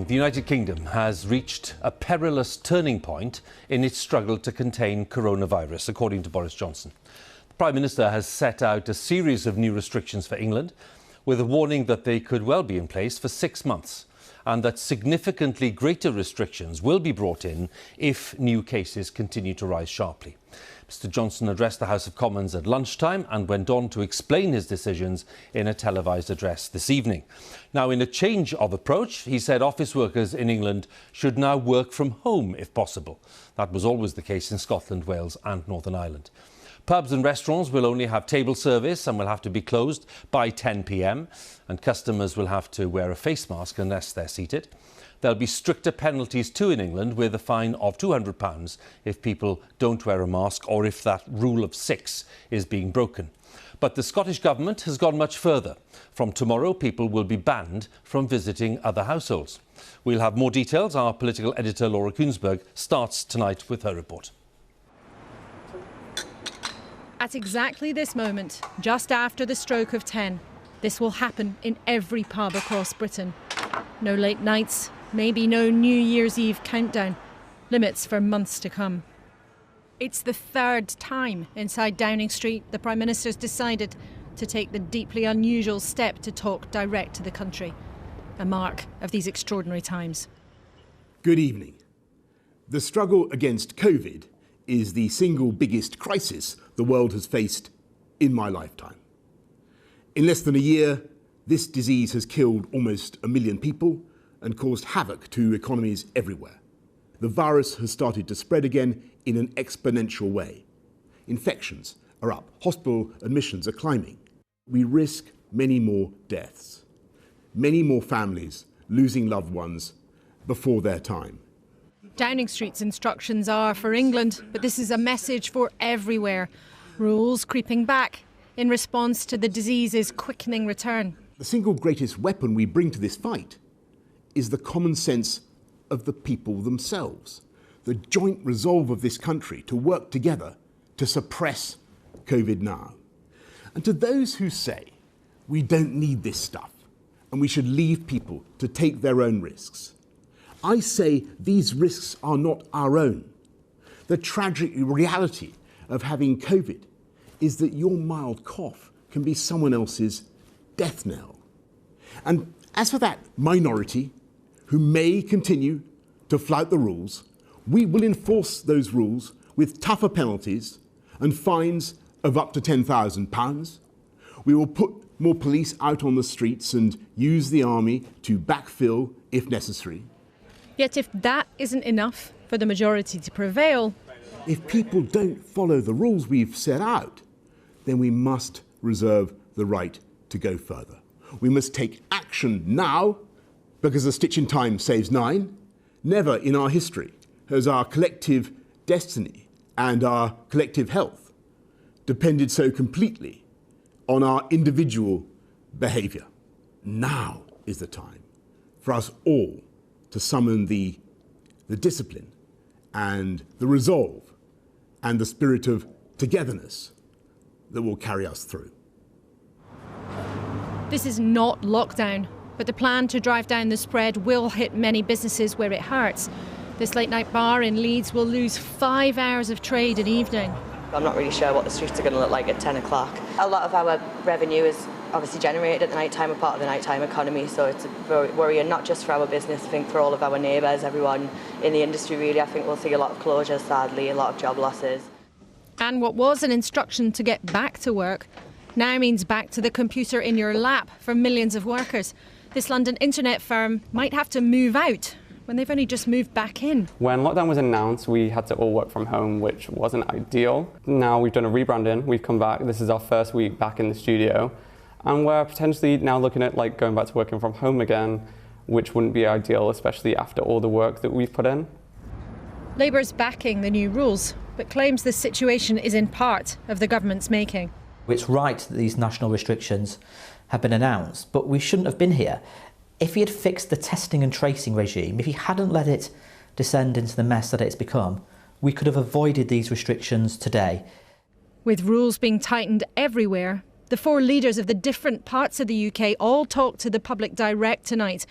The United Kingdom has reached a perilous turning point in its struggle to contain coronavirus, according to Boris Johnson. The Prime Minister has set out a series of new restrictions for England, with a warning that they could well be in place for 6 months, and that significantly greater restrictions will be brought in if new cases continue to rise sharply. Mr Johnson addressed the House of Commons at lunchtime and went on to explain his decisions in a televised address this evening. Now, in a change of approach, he said office workers in England should now work from home if possible. That was always the case in Scotland, Wales and Northern Ireland. Pubs and restaurants will only have table service and will have to be closed by 10 p.m, and customers will have to wear a face mask unless they're seated. There'll be stricter penalties too in England, with a fine of £200 if people don't wear a mask or if that rule of 6 is being broken. But the Scottish Government has gone much further. From tomorrow, people will be banned from visiting other households. We'll have more details. Our political editor, Laura Kuensberg, starts tonight with her report. At exactly this moment, just after the stroke of 10, this will happen in every pub across Britain. No late nights, maybe no New Year's Eve countdown. Limits for months to come. It's the third time inside Downing Street the Prime Minister's decided to take the deeply unusual step to talk direct to the country. A mark of these extraordinary times. Good evening. The struggle against COVID is the single biggest crisis the world has faced in my lifetime. In less than a year, this disease has killed almost 1 million people and caused havoc to economies everywhere. The virus has started to spread again in an exponential way. Infections are up, hospital admissions are climbing. We risk many more deaths, many more families losing loved ones before their time. Downing Street's instructions are for England, but this is a message for everywhere. Rules creeping back in response to the disease's quickening return. The single greatest weapon we bring to this fight is the common sense of the people themselves, the joint resolve of this country to work together to suppress COVID now. And to those who say we don't need this stuff and we should leave people to take their own risks, I say these risks are not our own. The tragic reality of having COVID is that your mild cough can be someone else's death knell. And as for that minority who may continue to flout the rules, we will enforce those rules with tougher penalties and fines of up to £10,000. We will put more police out on the streets and use the army to backfill if necessary. Yet if that isn't enough for the majority to prevail, if people don't follow the rules we've set out, then we must reserve the right to go further. We must take action now, because a stitch in time saves 9. Never in our history has our collective destiny and our collective health depended so completely on our individual behaviour. Now is the time for us all to summon the discipline and the resolve and the spirit of togetherness that will carry us through. this is not lockdown, but the plan to drive down the spread will hit many businesses where it hurts. This late night bar in Leeds will lose 5 hours of trade an evening. I'm not really sure what the streets are going to look like at 10 o'clock. A lot of our revenue is obviously generated at the night time. We're part of the nighttime economy, so it's worrying not just for our business, I think for all of our neighbours, everyone in the industry really. I think we'll see a lot of closures, sadly, a lot of job losses. And what was an instruction to get back to work now means back to the computer in your lap for millions of workers. This London internet firm might have to move out when they've only just moved back in. When lockdown was announced, we had to all work from home, which wasn't ideal. Now we've done a rebranding, we've come back, this is our first week back in the studio, and we're potentially now looking at going back to working from home again, which wouldn't be ideal, especially after all the work that we've put in. Labour's backing the new rules, but claims the situation is in part of the government's making. It's right that these national restrictions have been announced, but we shouldn't have been here. If he had fixed the testing and tracing regime, if he hadn't let it descend into the mess that it's become, we could have avoided these restrictions today. With rules being tightened everywhere, the four leaders of the different parts of the UK all talked to the public direct tonight.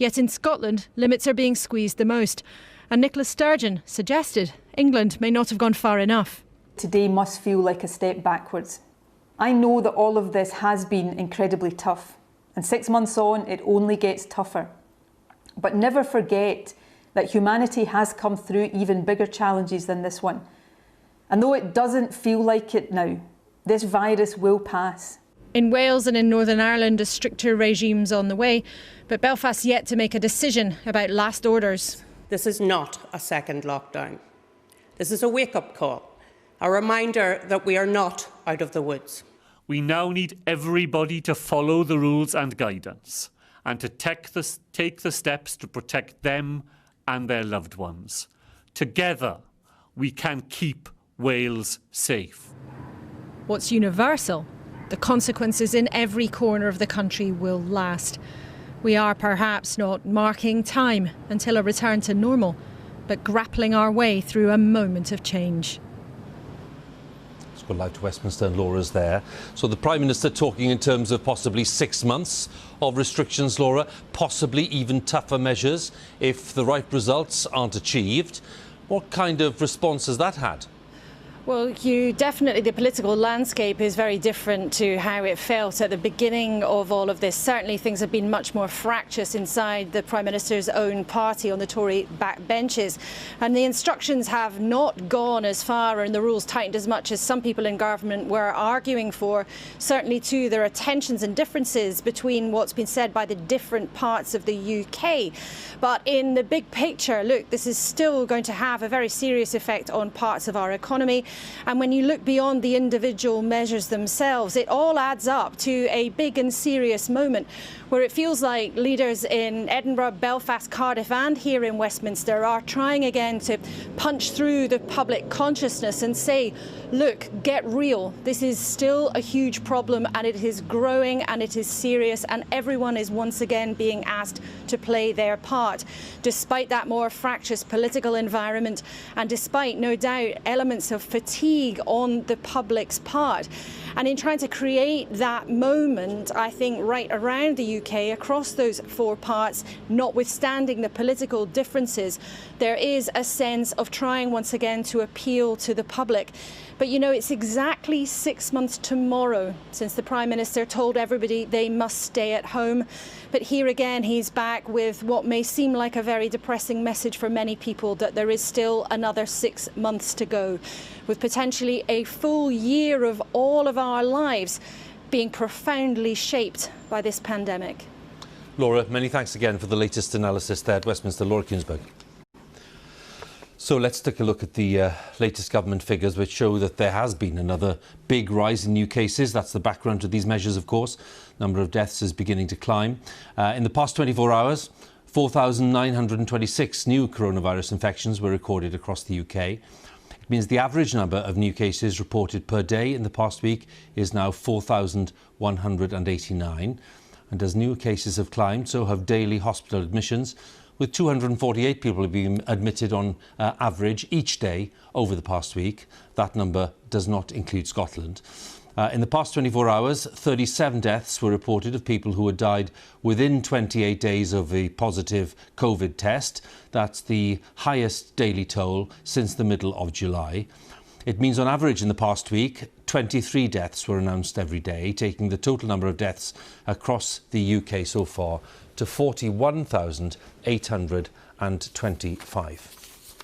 Yet in Scotland, limits are being squeezed the most. And Nicola Sturgeon suggested England may not have gone far enough. Today must feel like a step backwards. I know that all of this has been incredibly tough, and 6 months on, it only gets tougher. But never forget that humanity has come through even bigger challenges than this one. And though it doesn't feel like it now, this virus will pass. In Wales and in Northern Ireland, a stricter regime's on the way, but Belfast's yet to make a decision about last orders. This is not a second lockdown. This is a wake-up call, a reminder that we are not out of the woods. We now need everybody to follow the rules and guidance and to take the steps to protect them and their loved ones. Together, we can keep Wales safe. What's universal? The consequences in every corner of the country will last. We are perhaps not marking time until a return to normal, but grappling our way through a moment of change. Let's go live to Westminster, and Laura's there. So the Prime Minister talking in terms of possibly 6 months of restrictions, Laura, possibly even tougher measures if the right results aren't achieved. What kind of response has that had? Well, the political landscape is very different to how it felt at the beginning of all of this. Certainly things have been much more fractious inside the Prime Minister's own party on the Tory backbenches. And the instructions have not gone as far and the rules tightened as much as some people in government were arguing for. Certainly, too, there are tensions and differences between what's been said by the different parts of the UK. But in the big picture, look, this is still going to have a very serious effect on parts of our economy. And when you look beyond the individual measures themselves, it all adds up to a big and serious moment where it feels like leaders in Edinburgh, Belfast, Cardiff and here in Westminster are trying again to punch through the public consciousness and say, look, get real. This is still a huge problem and it is growing and it is serious and everyone is once again being asked to play their part. Despite that more fractious political environment and despite, no doubt, elements of fatigue on the public's part. And in trying to create that moment, I think, right around the UK, across those four parts, notwithstanding the political differences, there is a sense of trying once again to appeal to the public. But, you know, it's exactly 6 months tomorrow since the Prime Minister told everybody they must stay at home. But here again, he's back with what may seem like a very depressing message for many people, that there is still another 6 months to go, with potentially a full year of all of our lives being profoundly shaped by this pandemic. Laura, many thanks again for the latest analysis there at Westminster. Laura Kuensberg. So let's take a look at the latest government figures, which show that there has been another big rise in new cases. That's the background to these measures, of course. Number of deaths is beginning to climb. In the past 24 hours, 4,926 new coronavirus infections were recorded across the UK. It means the average number of new cases reported per day in the past week is now 4,189. And as new cases have climbed, so have daily hospital admissions, with 248 people being admitted on average each day over the past week. That number does not include Scotland. In the past 24 hours, 37 deaths were reported of people who had died within 28 days of a positive COVID test. That's the highest daily toll since the middle of July. It means on average in the past week, 23 deaths were announced every day, taking the total number of deaths across the UK so far to 41,825.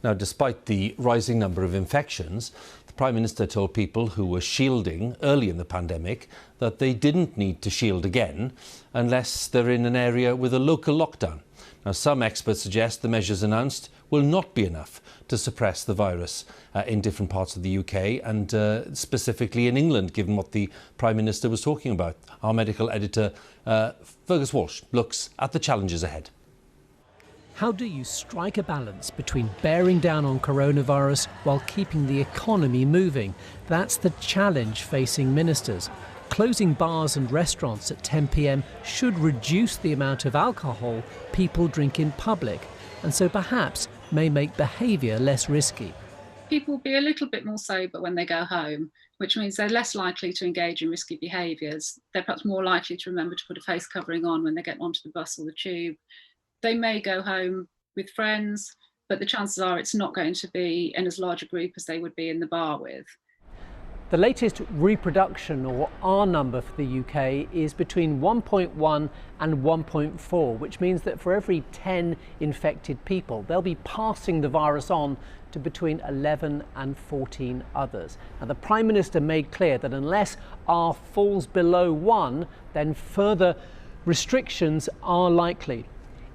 Now, despite the rising number of infections, the Prime Minister told people who were shielding early in the pandemic that they didn't need to shield again unless they're in an area with a local lockdown. Now, some experts suggest the measures announced will not be enough to suppress the virus in different parts of the UK and specifically in England, given what the Prime Minister was talking about. Our medical editor, Fergus Walsh, looks at the challenges ahead. How do you strike a balance between bearing down on coronavirus while keeping the economy moving? That's the challenge facing ministers. Closing bars and restaurants at 10 p.m. should reduce the amount of alcohol people drink in public, and so perhaps may make behaviour less risky. people will be a little bit more sober when they go home, which means they're less likely to engage in risky behaviours. They're perhaps more likely to remember to put a face covering on when they get onto the bus or the tube. They may go home with friends, but the chances are it's not going to be in as large a group as they would be in the bar with. The latest reproduction, or R number for the UK, is between 1.1 and 1.4, which means that for every 10 infected people, they'll be passing the virus on to between 11 and 14 others. Now, the Prime Minister made clear that unless R falls below 1, then further restrictions are likely.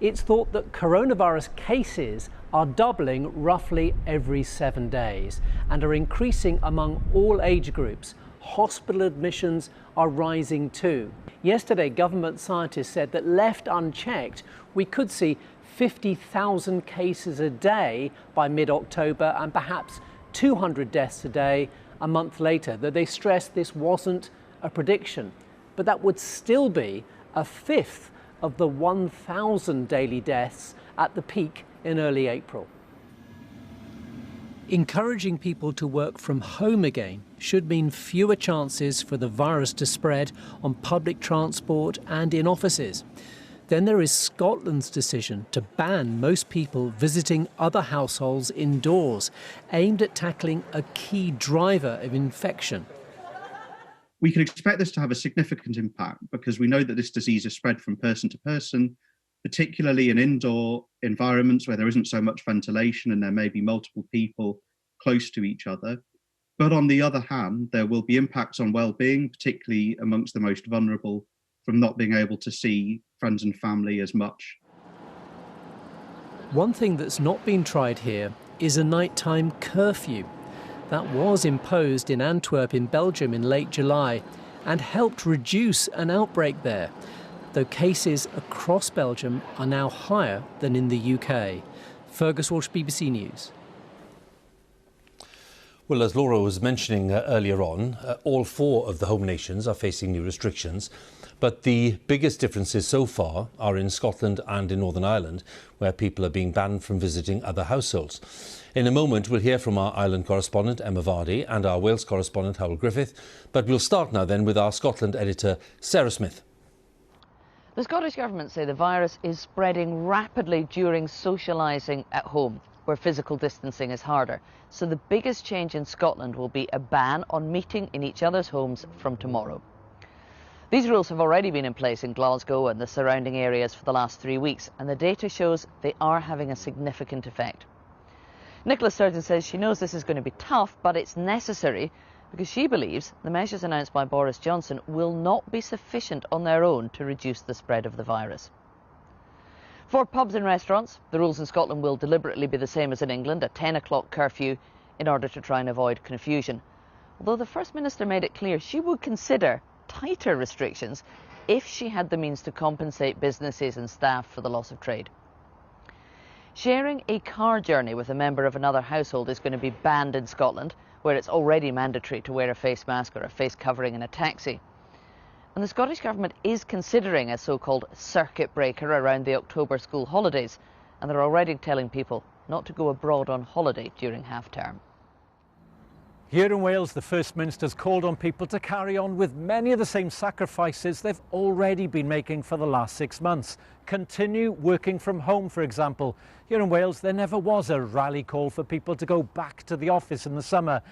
It's thought that coronavirus cases are doubling roughly every 7 days and are increasing among all age groups. Hospital admissions are rising too. Yesterday, government scientists said that left unchecked, we could see 50,000 cases a day by mid-October and perhaps 200 deaths a day a month later, though they stressed this wasn't a prediction. But that would still be a fifth of the 1,000 daily deaths at the peak in early April. Encouraging people to work from home again should mean fewer chances for the virus to spread on public transport and in offices. Then there is Scotland's decision to ban most people visiting other households indoors, aimed at tackling a key driver of infection. We can expect this to have a significant impact because we know that this disease is spread from person to person, particularly in indoor environments where there isn't so much ventilation and there may be multiple people close to each other. But on the other hand, there will be impacts on well-being, particularly amongst the most vulnerable, from not being able to see friends and family as much. One thing that's not been tried here is a nighttime curfew. That was imposed in Antwerp in Belgium in late July and helped reduce an outbreak there, though cases across Belgium are now higher than in the UK. Fergus Walsh, BBC News. Well, as Laura was mentioning earlier on, all 4 of the home nations are facing new restrictions. But the biggest differences so far are in Scotland and in Northern Ireland, where people are being banned from visiting other households. In a moment, we'll hear from our Ireland correspondent, Emma Vardy, and our Wales correspondent, Howell Griffith. But we'll start now then with our Scotland editor, Sarah Smith. The Scottish Government say the virus is spreading rapidly during socialising at home, where physical distancing is harder. So the biggest change in Scotland will be a ban on meeting in each other's homes from tomorrow. These rules have already been in place in Glasgow and the surrounding areas for the last 3 weeks, and the data shows they are having a significant effect. Nicola Sturgeon says she knows this is going to be tough, but it's necessary because she believes the measures announced by Boris Johnson will not be sufficient on their own to reduce the spread of the virus. For pubs and restaurants, the rules in Scotland will deliberately be the same as in England, a 10 o'clock curfew in order to try and avoid confusion. Although the First Minister made it clear she would consider tighter restrictions if she had the means to compensate businesses and staff for the loss of trade. Sharing a car journey with a member of another household is going to be banned in Scotland, where it's already mandatory to wear a face mask or a face covering in a taxi. And the Scottish Government is considering a so-called circuit breaker around the October school holidays, and they're already telling people not to go abroad on holiday during half-term. Here in Wales, the First Minister's called on people to carry on with many of the same sacrifices they've already been making for the last 6 months. Continue working from home, for example. Here in Wales, there never was a rally call for people to go back to the office in the summer.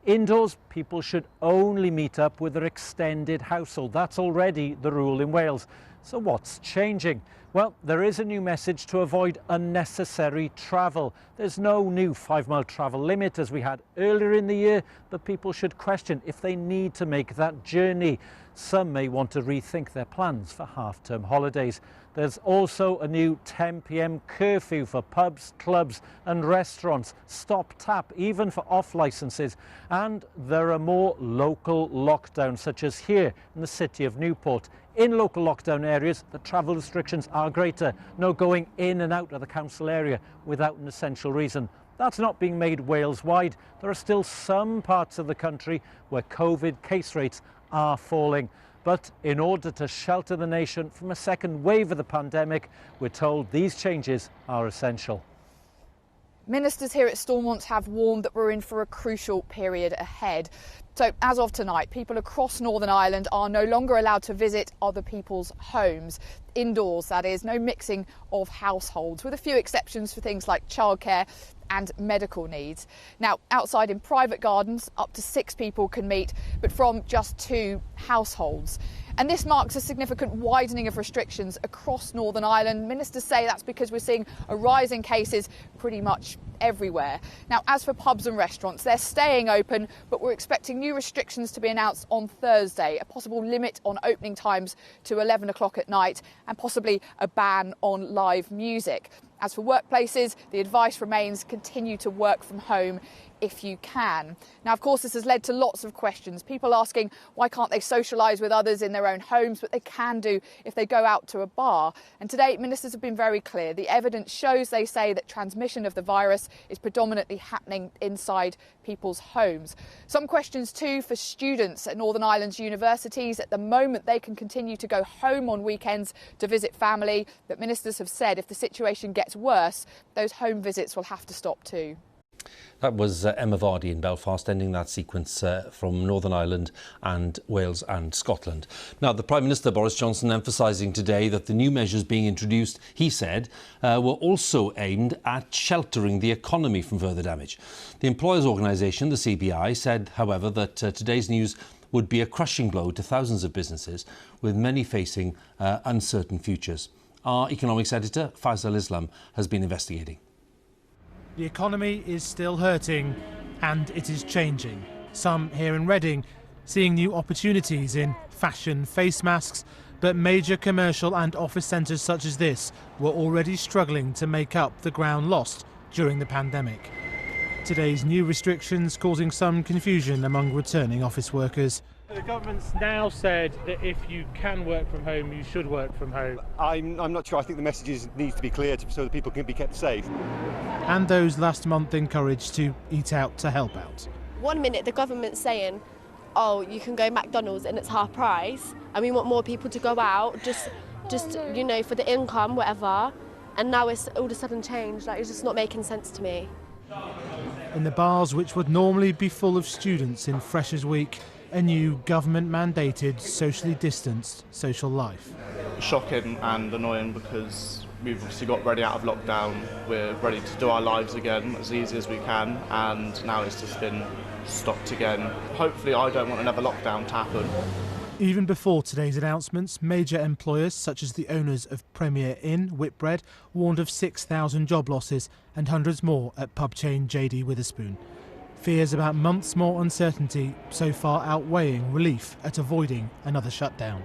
Indoors, people should only meet up with their extended household. That's already the rule in Wales. So what's changing? Well, there is a new message to avoid unnecessary travel. There's no new 5-mile travel limit as we had earlier in the year, but people should question if they need to make that journey. Some may want to rethink their plans for half-term holidays. There's also a new 10 p.m. curfew for pubs, clubs and restaurants. Stop tap, even for off licences. And there are more local lockdowns, such as here in the city of Newport. In local lockdown areas, the travel restrictions are greater. No going in and out of the council area without an essential reason. That's not being made Wales-wide. There are still some parts of the country where COVID case rates are falling. But in order to shelter the nation from a second wave of the pandemic, we're told these changes are essential. Ministers here at Stormont have warned that we're in for a crucial period ahead. So as of tonight, people across Northern Ireland are no longer allowed to visit other people's homes. Indoors, that is, no mixing of households, with a few exceptions for things like childcare and medical needs. Now, outside in private gardens, up to 6 people can meet, but from just 2 households. And this marks a significant widening of restrictions across Northern Ireland. Ministers say that's because we're seeing a rise in cases pretty much everywhere. Now, as for pubs and restaurants, they're staying open, but we're expecting new restrictions to be announced on Thursday, a possible limit on opening times to 11 o'clock at night and possibly a ban on live music. As for workplaces, the advice remains continue to work from home if you can. Now, of course, this has led to lots of questions. People asking why can't they socialise with others in their own homes, but they can do if they go out to a bar. And today, ministers have been very clear. The evidence shows, they say, that transmission of the virus is predominantly happening inside people's homes. Some questions too for students at Northern Ireland's universities. At the moment, they can continue to go home on weekends to visit family, but ministers have said if the situation gets worse, those home visits will have to stop too. That was Emma Vardy in Belfast, ending that sequence from Northern Ireland and Wales and Scotland. Now, the Prime Minister, Boris Johnson, emphasising today that the new measures being introduced, he said, were also aimed at sheltering the economy from further damage. The employers' organisation, the CBI, said, however, that today's news would be a crushing blow to thousands of businesses, with many facing uncertain futures. Our economics editor, Faisal Islam, has been investigating. The economy is still hurting and it is changing. Some here in Reading seeing new opportunities in fashion face masks, but major commercial and office centres such as this were already struggling to make up the ground lost during the pandemic. Today's new restrictions causing some confusion among returning office workers. The government's now said that if you can work from home, you should work from home. I'm not sure. I think the messages need to be clear so that people can be kept safe. And those last month encouraged to eat out to help out. 1 minute the government's saying, oh, you can go McDonald's and it's half price, and we want more people to go out, just you know, for the income, whatever. And now it's all of a sudden changed. Like, it's just not making sense to me. In the bars, which would normally be full of students in Freshers' Week, a new government-mandated, socially distanced social life. Shocking and annoying because we've obviously got ready out of lockdown. We're ready to do our lives again as easy as we can, and now it's just been stopped again. Hopefully I don't want another lockdown to happen. Even before today's announcements, major employers such as the owners of Premier Inn, Whitbread, warned of 6,000 job losses and hundreds more at pub chain JD Witherspoon. Fears about months more uncertainty so far outweighing relief at avoiding another shutdown.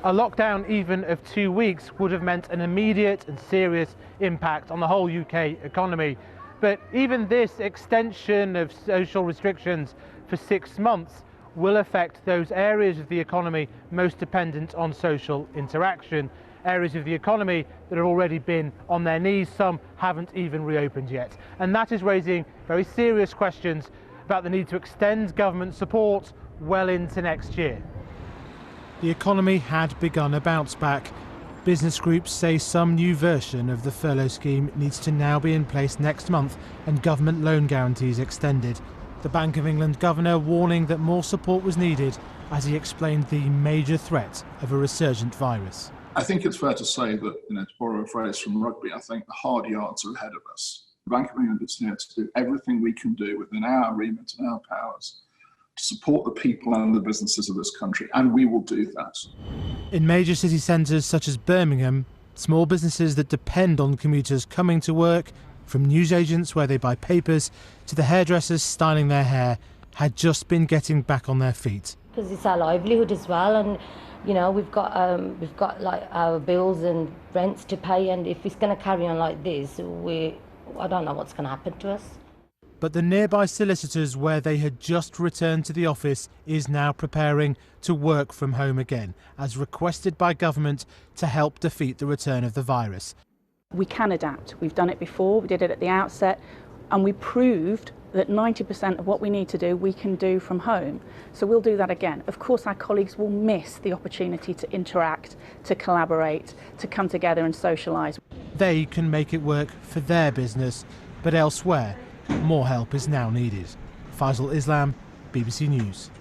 A lockdown even of 2 weeks would have meant an immediate and serious impact on the whole UK economy. But even this extension of social restrictions for 6 months will affect those areas of the economy most dependent on social interaction, areas of the economy that have already been on their knees. Some haven't even reopened yet. And that is raising very serious questions about the need to extend government support well into next year. The economy had begun a bounce back. Business groups say some new version of the furlough scheme needs to now be in place next month and government loan guarantees extended. The Bank of England governor warning that more support was needed as he explained the major threat of a resurgent virus. I think it's fair to say that, to borrow a phrase from rugby, I think the hard yards are ahead of us. The Bank of England is here to do everything we can do within our remit and our powers to support the people and the businesses of this country, and we will do that. In major city centres such as Birmingham, small businesses that depend on commuters coming to work, from newsagents where they buy papers to the hairdressers styling their hair, had just been getting back on their feet. Because it's our livelihood as well, and we've got like our bills and rents to pay, and if it's going to carry on like this, I don't know what's going to happen to us. But the nearby solicitors where they had just returned to the office is now preparing to work from home again, as requested by government to help defeat the return of the virus. We can adapt. We've done it before, we did it at the outset, and we proved that 90% of what we need to do, we can do from home. So we'll do that again. Of course, our colleagues will miss the opportunity to interact, to collaborate, to come together and socialise. They can make it work for their business, but elsewhere, more help is now needed. Faisal Islam, BBC News.